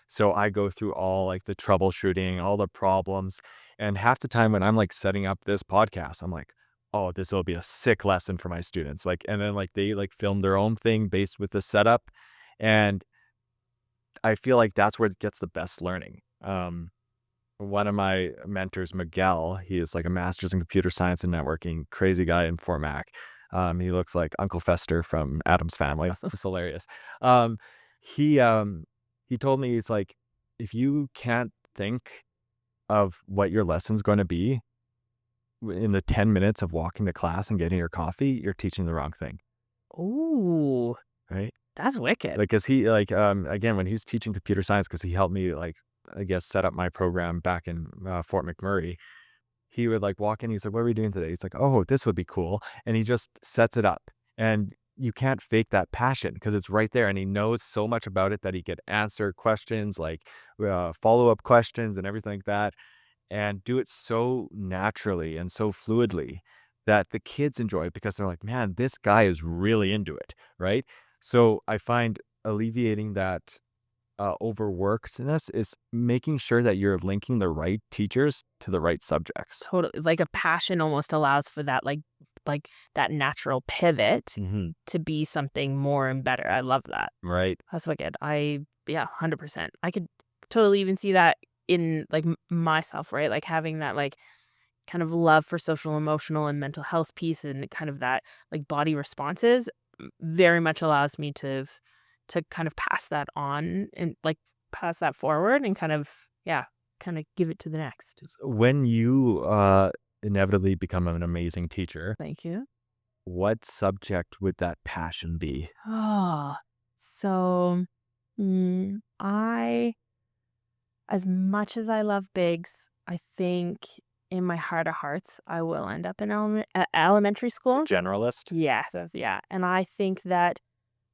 So I go through all like the troubleshooting, all the problems, and half the time when I'm like setting up this podcast, I'm like, oh, this will be a sick lesson for my students. Like, and then like they like film their own thing based with the setup. And I feel like that's where it gets the best learning. One of my mentors, Miguel, he is like a master's in computer science and networking, crazy guy in Fort Mac. He looks like Uncle Fester from Adam's Family. It's hilarious. Um, he um, he told me he's like, if you can't think of what your lesson's going to be in the 10 minutes of walking to class and getting your coffee, you're teaching the wrong thing, Ooh, right? that's wicked. Like, cause he like, again, when he was teaching computer science, cause he helped me like, I guess, set up my program back in Fort McMurray, he would like walk in. He's like, "What are we doing today?" He's like, "Oh, this would be cool." And he just sets it up. And you can't fake that passion because it's right there. And he knows so much about it that he could answer questions like follow-up questions and everything like that and do it so naturally and so fluidly that the kids enjoy it because they're like, man, this guy is really into it, right? So I find alleviating that overworkedness is making sure that you're linking the right teachers to the right subjects. Totally. Like a passion almost allows for that like that natural pivot Hmm. to be something more and better. I love that. Right. That's wicked. Yeah, 100%. I could totally even see that in like myself, right? Like having that like kind of love for social, emotional, and mental health piece, and kind of that like body responses very much allows me to kind of pass that on and like pass that forward and kind of yeah, kind of give it to the next. When you inevitably become an amazing teacher, Thank you. what subject would that passion be? Oh, so I as much as I love bigs, I think in my heart of hearts, I will end up in elementary school. Generalist? Yes, yeah. And I think that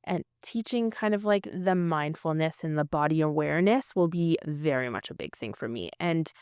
and teaching kind of like the mindfulness and the body awareness will be very much a big thing for me. And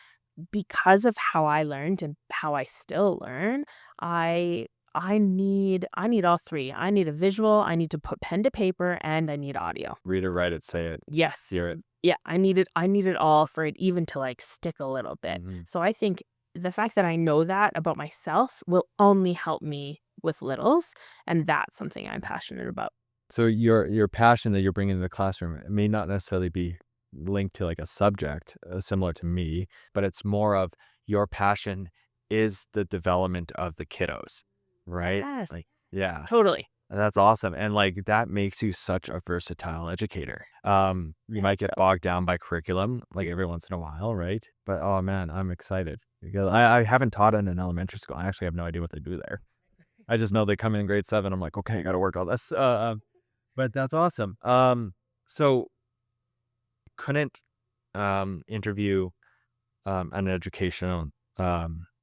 because of how I learned and how I still learn, I I need all three. I need a visual, I need to put pen to paper, and I need audio. Read it, write it, say it, Yes. hear it. Yeah, I need it all for it even to like stick a little bit. Mhm. So I think the fact that I know that about myself will only help me with littles, and that's something I'm passionate about. So your passion that you're bringing to the classroom, it may not necessarily be linked to like a subject similar to me, but it's more of your passion is the development of the kiddos, right? Yes, Like, yeah, totally. that's awesome. And like that makes you such a versatile educator. You Thank might get you. bogged down by curriculum like every once in a while, right? But oh man, I'm excited because I haven't taught in an elementary school. I actually have no idea what they do there. I just know they come in grade 7. I'm like, okay, I got to work on this. But that's awesome. So couldn't interview an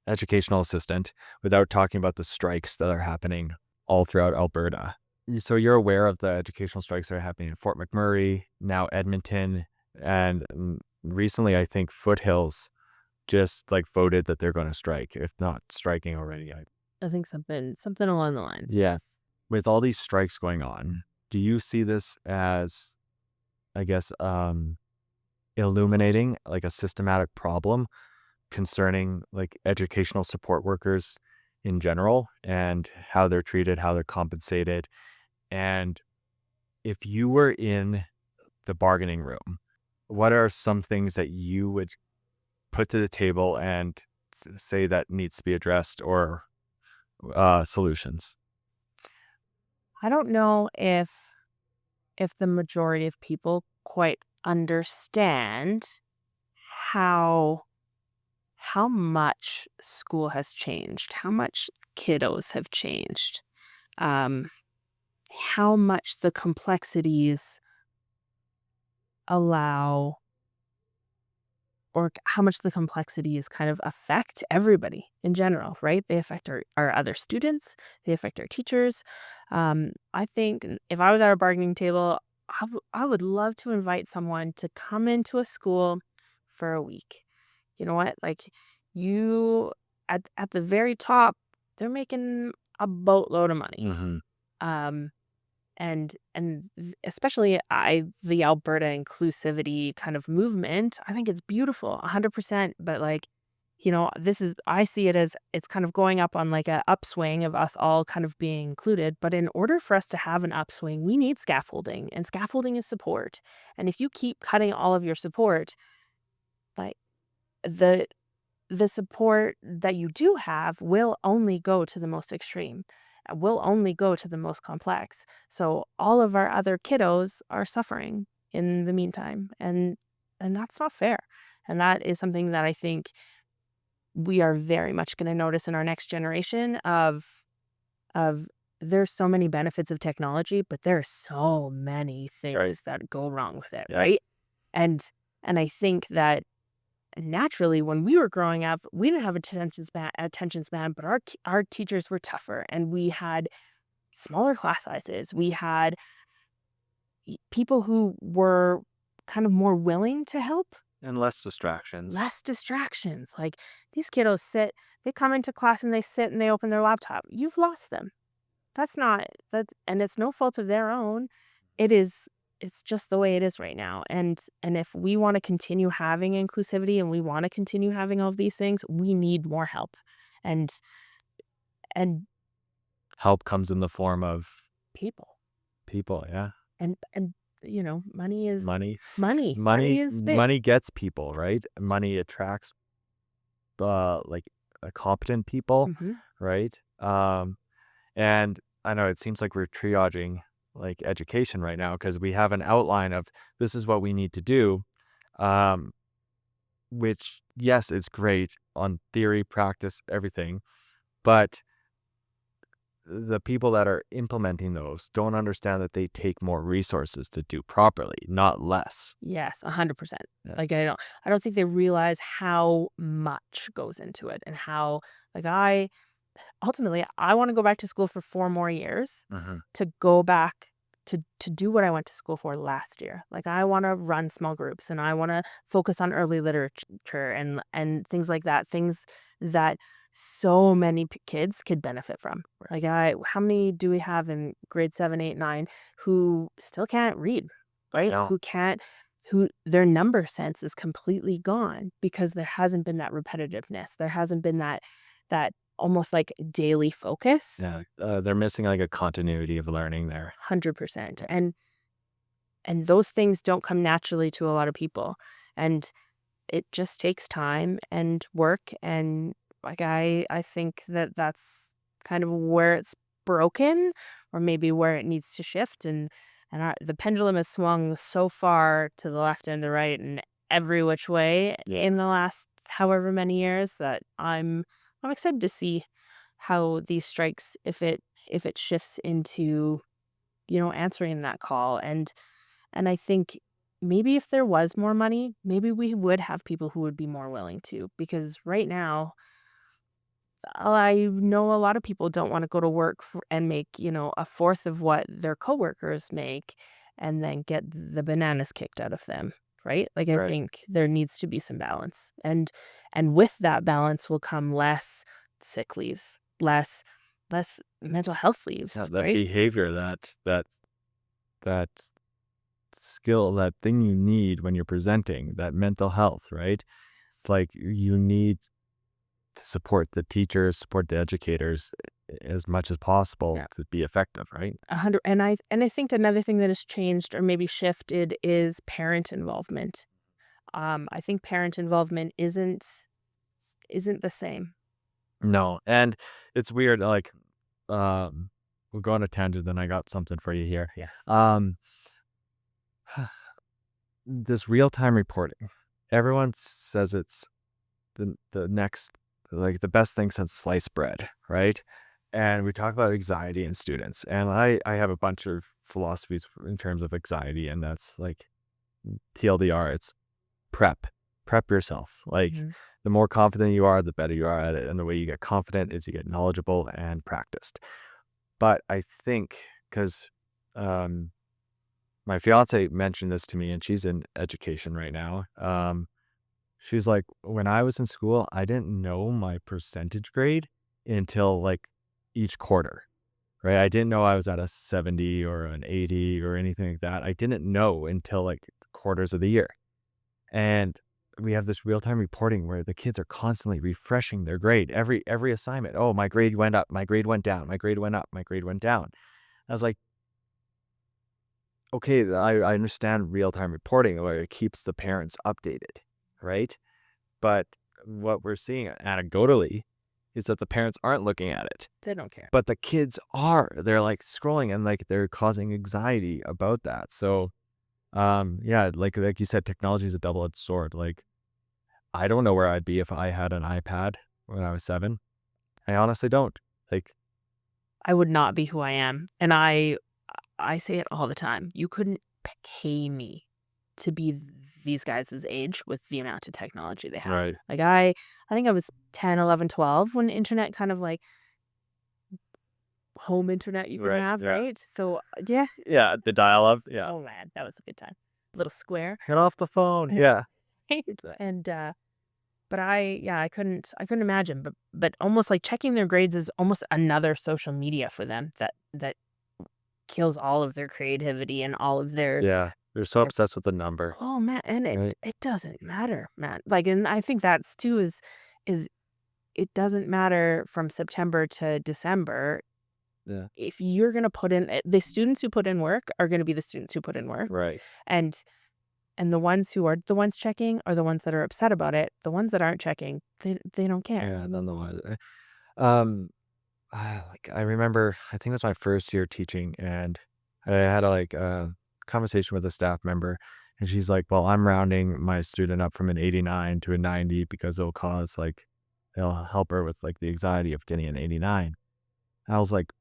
educational assistant without talking about the strikes that are happening all throughout Alberta. So you're aware of the educational strikes that are happening in Fort McMurray, now Edmonton, and recently I think Foothills just like voted that they're going to strike, if not striking already. I think something along the lines. Yeah. Yes. With all these strikes going on, do you see this as, I guess, illuminating like a systematic problem concerning like educational support workers in general and how they're treated, how they're compensated? And if you were in the bargaining room, what are some things that you would put to the table and say that needs to be addressed or solutions? I don't know if the majority of people quite understand how how much school has changed, how much kiddos have changed, um, how much the complexities allow or how much the complexities kind of affect everybody in general, right? They affect our other students, they affect our teachers. I think if I was at a bargaining table, I would love to invite someone to come into a school for a week. You know what? Like you at the very top, they're making a boatload of money. Hmm. Um, especially the Alberta inclusivity kind of movement, I think it's beautiful, 100%, but, like, this is I see it as it's kind of going up on, like, a upswing of us all kind of being included, but in order for us to have an upswing, we need scaffolding, and scaffolding is support, and if you keep cutting all of your support, like, the the support that you do have will only go to the most extreme, will only go to the most complex. So all of our other kiddos are suffering in the meantime, and that's not fair. And that is something that I think we are very much going to notice in our next generation of there's so many benefits of technology, but there are so many Right. things that go wrong with it, Yeah. right? And and I think that naturally, when we were growing up, we didn't have attention span, but our teachers were tougher, and we had smaller class sizes. We had people who were kind of more willing to help, And less distractions. less distractions. Like these kiddos they come into class and they sit and they open their laptop. You've lost them. That's not that, and it's no fault of their own. It is it's just the way it is right now. And if we want to continue having inclusivity and we want to continue having all of these things, we need more help. And and Help comes in the form of people. people. Yeah. And money is Money, money. Money money, is big. money gets people, right? Money attracts like competent people, Hmm. right? And I know it seems like we're triaging like education right now because we have an outline of this is what we need to do, um, which yes, it's great on theory, practice, everything, but the people that are implementing those don't understand that they take more resources to do properly, not less. Yes, 100%. Yeah. Like I don't think they realize how much goes into it and how like ultimately I want to go back to school for 4 more years Hmm. to go back to do what I went to school for last year. Like I want to run small groups and I want to focus on early literature and things like that, things that so many kids could benefit from. Right. Like how many do we have in grade 7, 8, 9 who still can't read, right? No. Who can't who their number sense is completely gone because there hasn't been that repetitiveness. There hasn't been that almost like daily focus. Yeah. They're missing like a continuity of learning there. 100%. Yeah. And those things don't come naturally to a lot of people. And it just takes time and work, and like I think that that's kind of where it's broken, or maybe where it needs to shift, and the pendulum has swung so far to the left and the right and every which way in the last however many years that I'm excited to see how these strikes, if it shifts into answering that call. And I think maybe if there was more money, maybe we would have people who would be more willing to, because right now, I know a lot of people don't want to go to work and make, a fourth of what their coworkers make and then get the bananas kicked out of them, right? Like I Right. think there needs to be some balance. And with that balance will come less sick leaves, less mental health leaves, Yeah. That right? behavior, that skill, that thing you need when you're presenting, that mental health, right? It's like you need to support the teachers, support the educators as much as possible Yeah. to be effective, right? 100. And I think another thing that has changed or maybe shifted is parent involvement. I think parent involvement isn't the same. No, and it's weird, like, um, we'll go on a tangent, then I got something for you here. Yes. Um, this real-time reporting, everyone says it's the next, like, the best thing since sliced bread, right? And we talk about anxiety in students, and I have a bunch of philosophies in terms of anxiety, and that's, like, TLDR, it's prep. Prep yourself. Like, Hmm. the more confident you are, the better you are at it, and the way you get confident is you get knowledgeable and practiced. But I think 'cause, um, my fiance mentioned this to me, and she's in education right now. She's like, "When I was in school, I didn't know my percentage grade until, like, each quarter." Right? I didn't know I was at a 70 or an 80 or anything like that. I didn't know until, like, quarters of the year. And we have this real-time reporting where the kids are constantly refreshing their grade every assignment. "Oh, my grade went up, my grade went down, my grade went up, my grade went down." I was like, "Okay, I understand real-time reporting where it keeps the parents updated, right?" But what we're seeing anecdotally is that the parents aren't looking at it, They don't care. but the kids are. They're, like, scrolling and, like, they're causing anxiety about that. So, yeah, like you said, technology is a double-edged sword. Like, I don't know where I'd be if I had an iPad when I was 7. I honestly don't. Like, I would not be who I am. And I say it all the time. You couldn't pay me to be these guys' age with the amount of technology they have. right, Like I think I was 10, 11, 12 when internet kind of like home internet you could right, have, yeah. right? So yeah. Yeah, the dial-up, yeah. Oh man, that was a good time. Little square. Get off the phone, yeah. And but I couldn't imagine, but almost like checking their grades is almost another social media for them that kills all of their creativity and all of Yeah, they're so their obsessed with the number, oh man, and it right? it doesn't matter, man. Like, and I think that's too is it doesn't matter from September to December. Yeah. If you're going to put in, the students who put in work are going to be the students who put in work. Right. And the ones who are the ones checking are the ones that are upset about it. The ones that aren't checking, they don't care. Yeah. Nonetheless, um, like I remember, I think it was my first year teaching, and I had a conversation with a staff member, and she's like, "Well, I'm rounding my student up from an 89 to a 90 because it'll help her with like the anxiety of getting an 89." And I was like,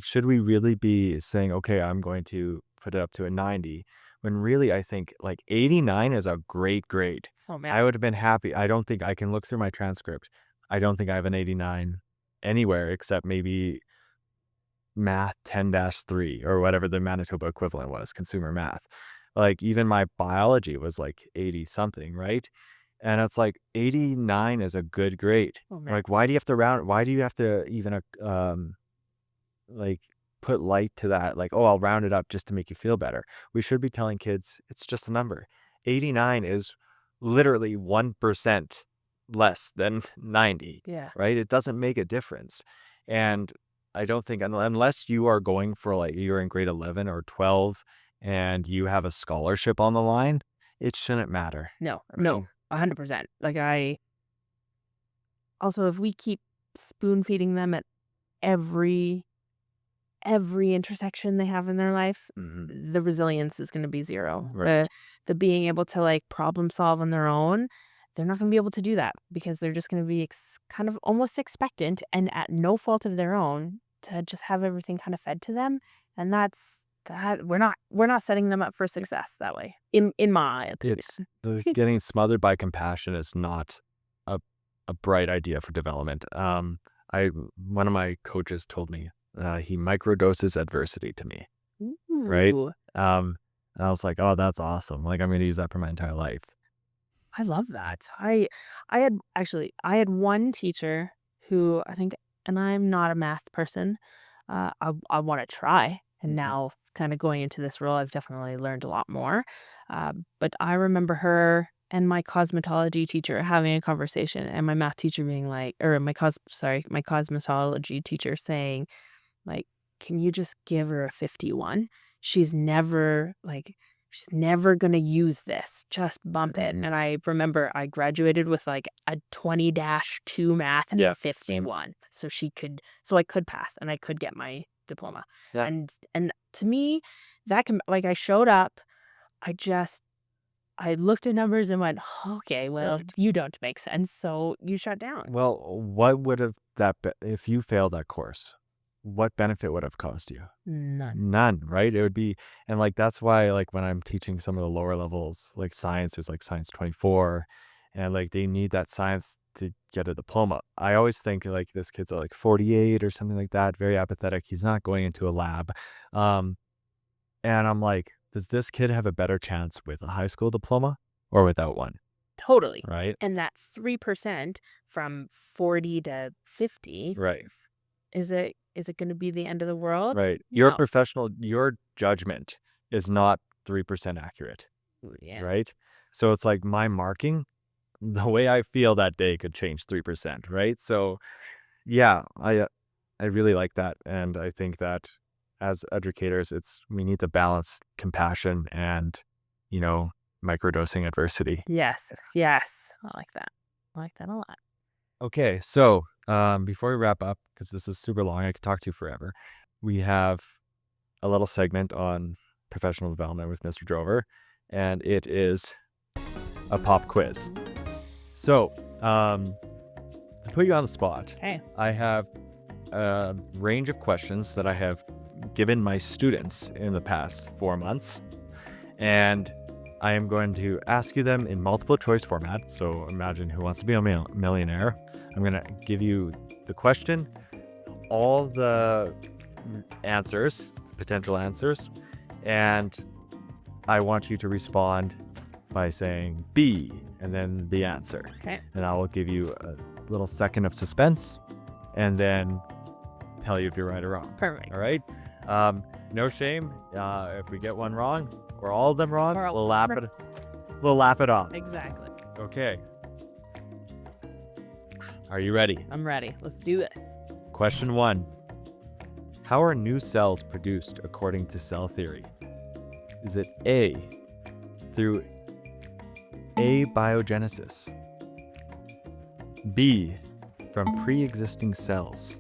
should we really be saying, okay, I'm going to put it up to a 90, when really I think like 89 is a great grade. Oh man. I would have been happy. I don't think I can look through my transcript. I don't think I have an 89 anywhere except maybe math 10-3 or whatever the Manitoba equivalent was, consumer math. Like even my biology was like 80 something, right? And it's like 89 is a good grade. Oh man. Like, why do you have to why do you have to even like put light to that, like, oh, I'll round it up just to make you feel better? We should be telling kids it's just a number. 89 is literally 1% less than 90, Yeah. right? It doesn't make a difference. And I don't think unless you are going for like you're in grade 11 or 12 and you have a scholarship on the line, it shouldn't matter. No, Right? no, 100%. Like also, if we keep spoon feeding them at every intersection they have in their life, Mhm. the resilience is going to be zero. Right. The being able to like problem solve on their own, they're not going to be able to do that because they're just going to be kind of almost expectant and at no fault of their own to just have everything kind of fed to them, and we're not setting them up for success that way. In my opinion. It's getting smothered by compassion is not a bright idea for development. I One of my coaches told me he microdoses adversity to me, right? Ooh, And I was like, oh, that's awesome. Like I'm going to use that for my entire life. I love that. I had one teacher who I think, and I'm not a math person. I want to try, and now kind of going into this role, I've definitely learned a lot more. But I remember her and my cosmetology teacher having a conversation, and my math teacher being like, or my cosmetology teacher saying, like, can you just give her a 51? She's never like she's never gonna use this. Just bump it. And I remember I graduated with like a 20-2 math and Yeah, a 51. So I could pass and I could get my diploma. Yeah. And to me, that can like I showed up, I looked at numbers and went, okay, well, you don't make sense. So you shut down. Well, what would have if you failed that course? What benefit would have caused you? None. None, right? It would be, and like that's why, like when I'm teaching some of the lower levels, like science is like science 24, and like they need that science to get a diploma. I always think like this kid's like 48 or something like that, very apathetic. He's not going into a lab, um, and I'm like, does this kid have a better chance with a high school diploma or without one? Totally. Right? And that 3% from 40 to 50, Right. is it going to be the end of the world? Right. No. Your judgment is not 3% accurate. Yeah. Right? So it's like my marking, the way I feel that day could change 3%, right? So yeah, I really like that. And I think that as educators, we need to balance compassion and, you know, microdosing adversity. Yes. Yes. I like that. I like that a lot. Okay, so before we wrap up, because this is super long, I could talk to you forever. We have a little segment on professional development with Mr. Drover, and it is a pop quiz. So, to put you on the spot, Okay. I have a range of questions that I have given my students in the past 4 months, and I am going to ask you them in multiple choice format. So imagine Who Wants to Be a Millionaire. I'm going to give you the question, all the answers, potential answers, and I want you to respond by saying B and then the answer. Okay. And I will give you a little second of suspense and then tell you if you're right or wrong. Perfect. All right? No shame. If we get one wrong or all of them wrong, Or we'll laugh it off. Exactly. Okay. Are you ready? I'm ready. Let's do this. Question 1. How are new cells produced according to cell theory? Is it A, through abiogenesis, B, from pre-existing cells,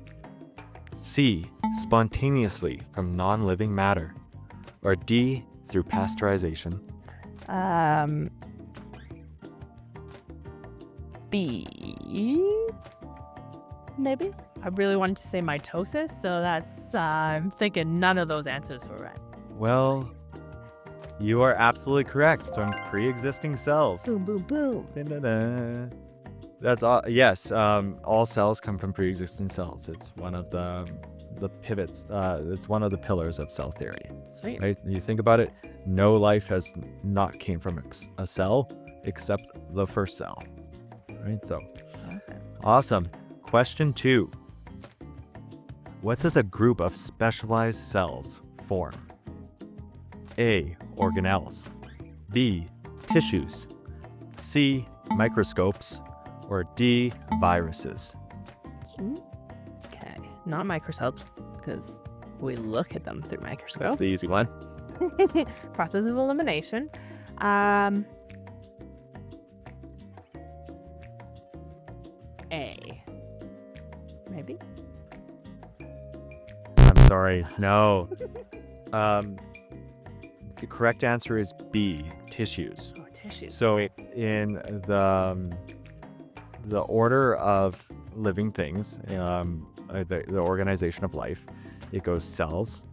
C, spontaneously from non-living matter, or D, through pasteurization? B, maybe. I really wanted to say mitosis, so that's I'm thinking none of those answers were right. Well, you are absolutely correct. From pre-existing cells. Boom, boom, boom. Da-da-da. That's all. Yes, all cells come from pre-existing cells. It's one of the pivots. It's one of the pillars of cell theory. Sweet. Right? You think about it. No life has not came from a cell except the first cell. Right. So, awesome. Question 2. What does a group of specialized cells form? A, organelles, B, tissues, C, microscopes, or D, viruses? Okay, not microscopes, because we look at them through microscopes. That's the easy one. Process of elimination. A. Maybe? I'm sorry. No. The correct answer is B, tissues. Oh, tissues. So in the order of living things, the organization of life, it goes cells,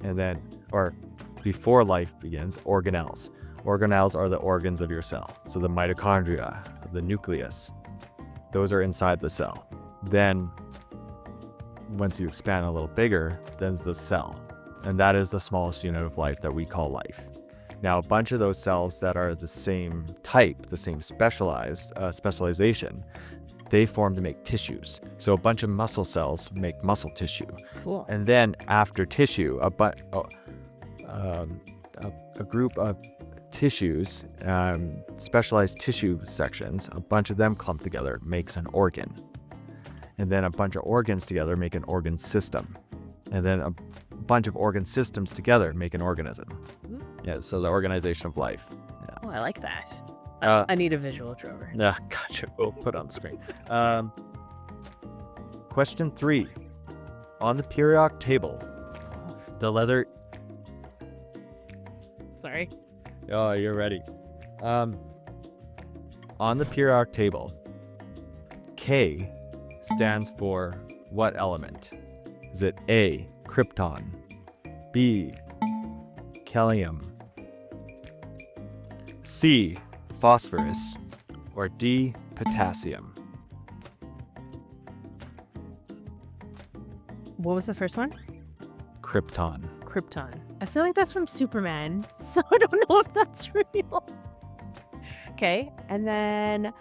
and then, or before life begins, organelles. Organelles are the organs of your cell. So the mitochondria, the nucleus, those are inside the cell. Then once you expand a little bigger, then's the cell. And that is the smallest unit of life that we call life. Now, a bunch of those cells that are the same type, the same specialization, they form to make tissues. So a bunch of muscle cells make muscle tissue. Cool. And then after tissue, a group of tissues, specialized tissue sections, a bunch of them clump together makes an organ. And then a bunch of organs together make an organ system. And then a bunch of organ systems together make an organism. Yeah, so the organization of life. Yeah. Oh, I like that. I need a visual, Drover. Yeah, gotcha. We'll put it on the screen. Question 3. On the periodic table, the letter... Sorry. Oh, you're ready. On the periodic table, K stands for what element? Is it A, krypton, B, Kalium, C, phosphorus, or D, potassium? What was the first one? Krypton. Krypton. I feel like that's from Superman, so I don't know if that's real. Okay, and then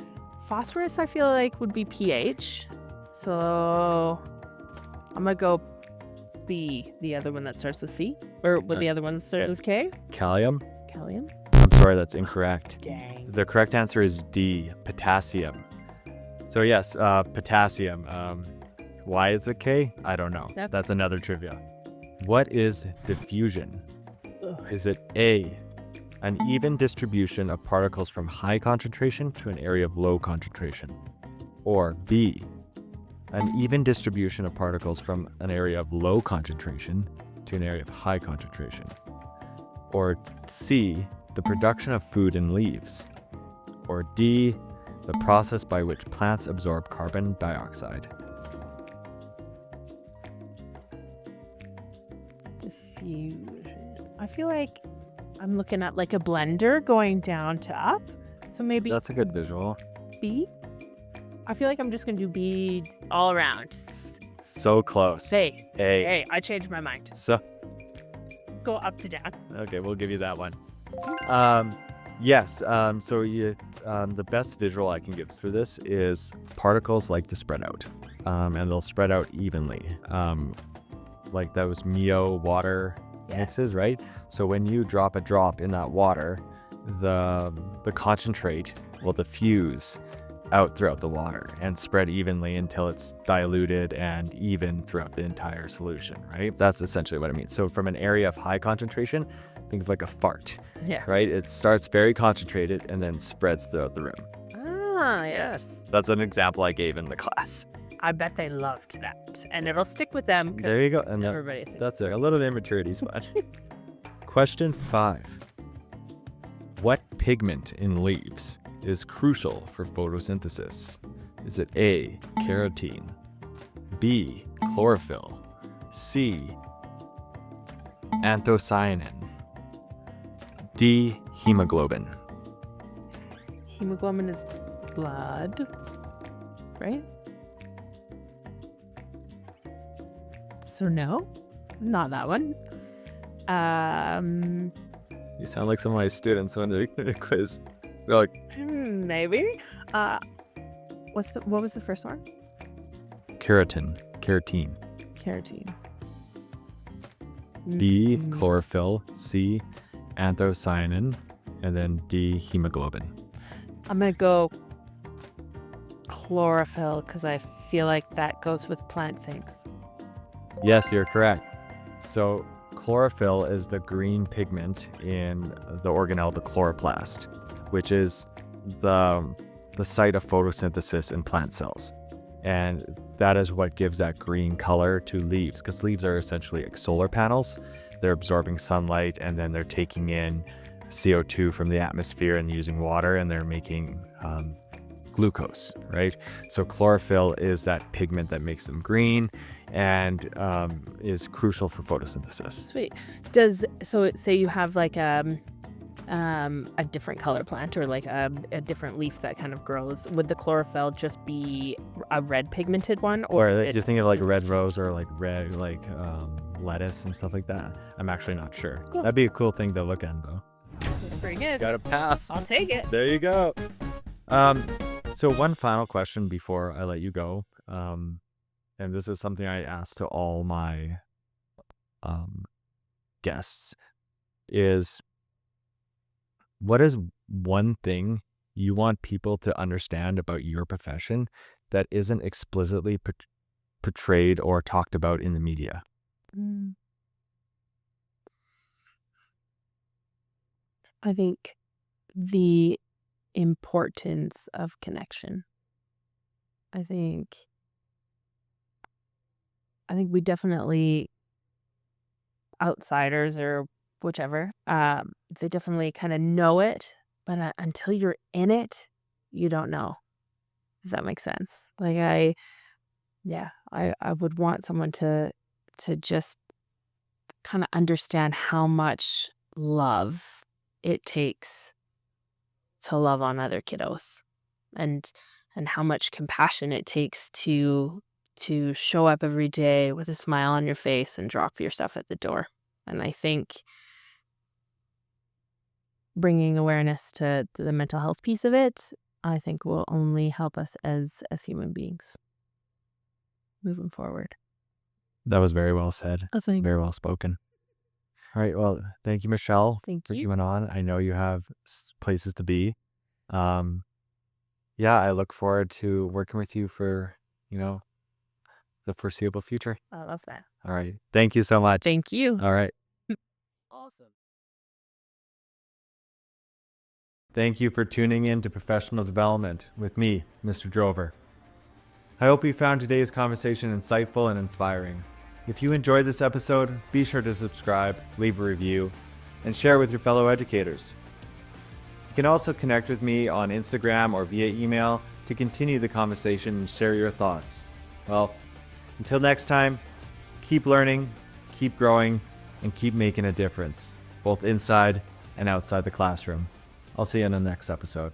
phosphorus I feel like would be pH. So I'm gonna go B, the other one that starts with C. Or with the other one that starts with K? Kalium? Kalium? I'm sorry, that's incorrect. Dang. The correct answer is D, potassium. So yes, potassium. Why is it K? I don't know. That's another trivia. What is diffusion? Ugh. Is it A, an even distribution of particles from high concentration to an area of low concentration? Or B, an even distribution of particles from an area of low concentration to an area of high concentration? Or C, the production of food in leaves? Or D, the process by which plants absorb carbon dioxide? Diffusion. I feel like I'm looking at like a blender going down to up. So maybe That's a good visual. B? I feel like I'm just gonna do B all around. So close. Say, A. hey, I changed my mind. So, Go up to down. okay, we'll give you that one. Yes, so the best visual I can give for this is particles like to spread out, and they'll spread out evenly, like those Mio water mixes, right? So when you drop a drop in that water, the concentrate will diffuse out throughout the water and spread evenly until it's diluted and even throughout the entire solution, right? That's essentially what it means. So from an area of high concentration, think of like a fart, Yeah. right? It starts very concentrated and then spreads throughout the room. Ah, yes. That's an example I gave in the class. I bet they loved that. And it'll stick with them. 'cause There you go. And everybody thinks. that's a little immaturity spot. Question 5. What pigment in leaves is crucial for photosynthesis? Is it A, carotene, B, chlorophyll, C, anthocyanin, D, hemoglobin? Hemoglobin is blood, right? So no, not that one. You sound like some of my students when they're in a quiz. They're like, Maybe. What was the first one? carotene, Carotene. B, Mm. chlorophyll, C, anthocyanin, and then D, hemoglobin. I'm gonna go chlorophyll because I feel like that goes with plant things. Yes, you're correct. So chlorophyll is the green pigment in the organelle, the chloroplast, which is the site of photosynthesis in plant cells. And that is what gives that green color to leaves, because leaves are essentially like solar panels. They're absorbing sunlight and then they're taking in CO2 from the atmosphere and using water, and they're making glucose, right? So chlorophyll is that pigment that makes them green and is crucial for photosynthesis. Sweet. So say you have like a different color plant or like a different leaf that kind of grows. Would the chlorophyll just be a red pigmented one, Or like, you're thinking of like red rose or like red lettuce and stuff like that. I'm actually not sure. Cool. That'd be a cool thing to look at though. That's pretty good. Got to pass. I'll take it. There you go. So one final question before I let you go. And this is something I ask to all my guests is, what is one thing you want people to understand about your profession that isn't explicitly portrayed or talked about in the media? I think the importance of connection. I think we definitely, outsiders or whichever, they definitely kind of know it, but until you're in it, you don't know, if that makes sense. Like I would want someone to just kind of understand how much love it takes to love on other kiddos, and how much compassion it takes to show up every day with a smile on your face and drop your stuff at the door. And I think bringing awareness to the mental health piece of it, I think will only help us as human beings moving forward. That was very well said. I think. Very well spoken. All right. Well, thank you, Michelle, Thank for you. coming on. I know you have places to be. Yeah, I look forward to working with you for, the foreseeable future. I love that. All right. Thank you so much. Thank you. All right. Awesome. Thank you for tuning in to Professional Development with me, Mr. Drover. I hope you found today's conversation insightful and inspiring. If you enjoyed this episode, be sure to subscribe, leave a review, and share with your fellow educators. You can also connect with me on Instagram or via email to continue the conversation and share your thoughts. Well, until next time, keep learning, keep growing, and keep making a difference, both inside and outside the classroom. I'll see you in the next episode.